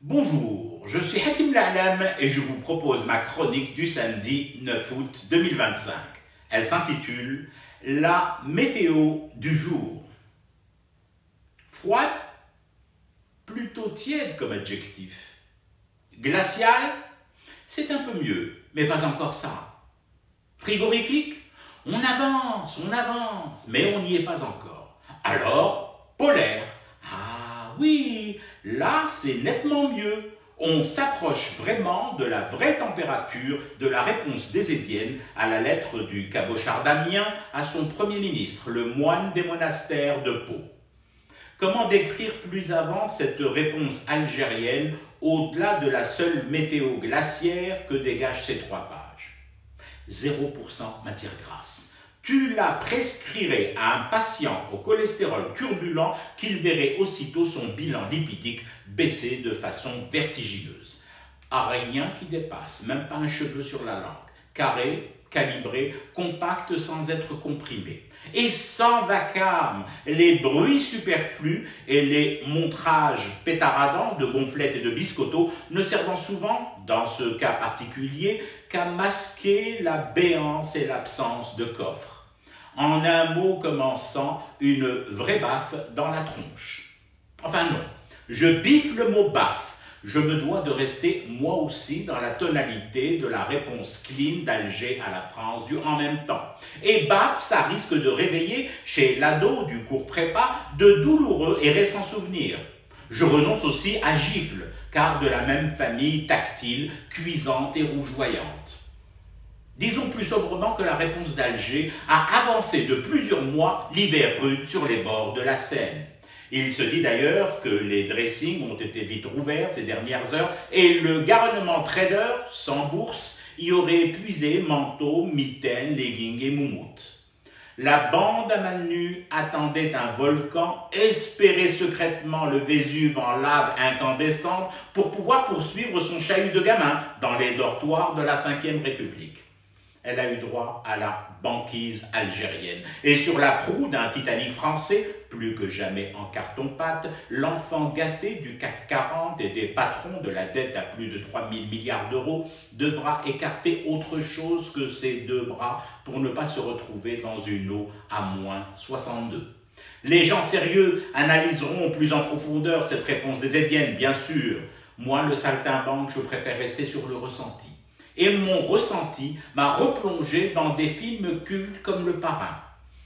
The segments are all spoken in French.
Bonjour, je suis Hakim La'Alam et je vous propose ma chronique du samedi 9 août 2025. Elle s'intitule « La météo du jour ». Froide, plutôt tiède comme adjectif. Glacial, c'est un peu mieux, mais pas encore ça. Frigorifique, on avance, mais on n'y est pas encore. Alors, polaire, ah oui, là c'est nettement mieux. On s'approche vraiment de la vraie température de la réponse désédienne à la lettre du cabochard d'Amiens à son premier ministre, le moine des monastères de Pau. Comment décrire plus avant cette réponse algérienne au-delà de la seule météo glaciaire que dégagent ces 3 pages? 0% matière grasse. Tu la prescrirais à un patient au cholestérol turbulent qu'il verrait aussitôt son bilan lipidique baisser de façon vertigineuse. Rien qui dépasse, même pas un cheveu sur la langue. Carré, calibré, compact sans être comprimé. Et sans vacarme, les bruits superflus et les montrages pétaradants de gonflettes et de biscottos ne servant souvent, dans ce cas particulier, qu'à masquer la béance et l'absence de coffre. En un mot commençant, une vraie baffe dans la tronche. Enfin non, je biffe le mot baffe. Je me dois de rester moi aussi dans la tonalité de la réponse clean d'Alger à la France du en même temps. Et baf, ça risque de réveiller chez l'ado du cours prépa de douloureux et récents souvenirs. Je renonce aussi à gifle, car de la même famille tactile, cuisante et rougeoyante. Disons plus sobrement que la réponse d'Alger a avancé de plusieurs mois l'hiver rude sur les bords de la Seine. Il se dit d'ailleurs que les dressings ont été vite rouverts ces dernières heures et le garnement trader, sans bourse, y aurait épuisé manteaux, mitaines, leggings et moumoutes. La bande à Manu attendait un volcan, espérait secrètement le Vésuve en lave incandescente pour pouvoir poursuivre son chahut de gamin dans les dortoirs de la Ve République. Elle a eu droit à la banquise algérienne. Et sur la proue d'un Titanic français, plus que jamais en carton-pâte, l'enfant gâté du CAC 40 et des patrons de la dette à plus de 3 000 milliards d'euros devra écarter autre chose que ses 2 bras pour ne pas se retrouver dans une eau à moins 62. Les gens sérieux analyseront plus en profondeur cette réponse des Édiennes, bien sûr. Moi, le saltimbanque, je préfère rester sur le ressenti. Et mon ressenti m'a replongé dans des films cultes comme Le Parrain.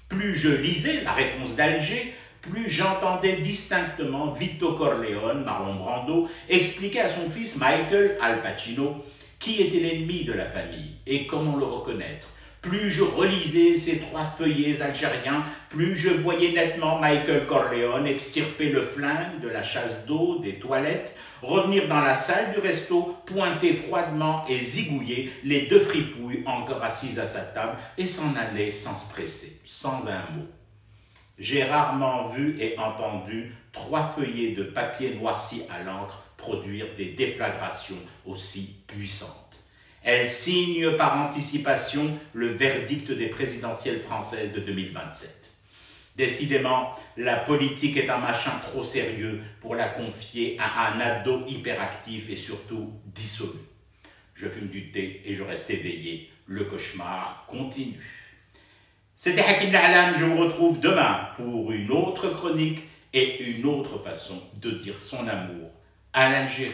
Plus je lisais la réponse d'Alger, plus j'entendais distinctement Vito Corleone, Marlon Brando, expliquer à son fils Michael Al Pacino qui était l'ennemi de la famille et comment le reconnaître. Plus je relisais ces 3 feuillets algériens, plus je voyais nettement Michael Corleone extirper le flingue de la chasse d'eau des toilettes, revenir dans la salle du resto, pointer froidement et zigouiller les 2 fripouilles encore assises à sa table et s'en aller sans se presser, sans un mot. J'ai rarement vu et entendu 3 feuillets de papier noirci à l'encre produire des déflagrations aussi puissantes. Elle signe par anticipation le verdict des présidentielles françaises de 2027. Décidément, la politique est un machin trop sérieux pour la confier à un ado hyperactif et surtout dissolu. Je fume du thé et je reste éveillé. Le cauchemar continue. C'était Hakim La'Alam, je vous retrouve demain pour une autre chronique et une autre façon de dire son amour à l'Algérie.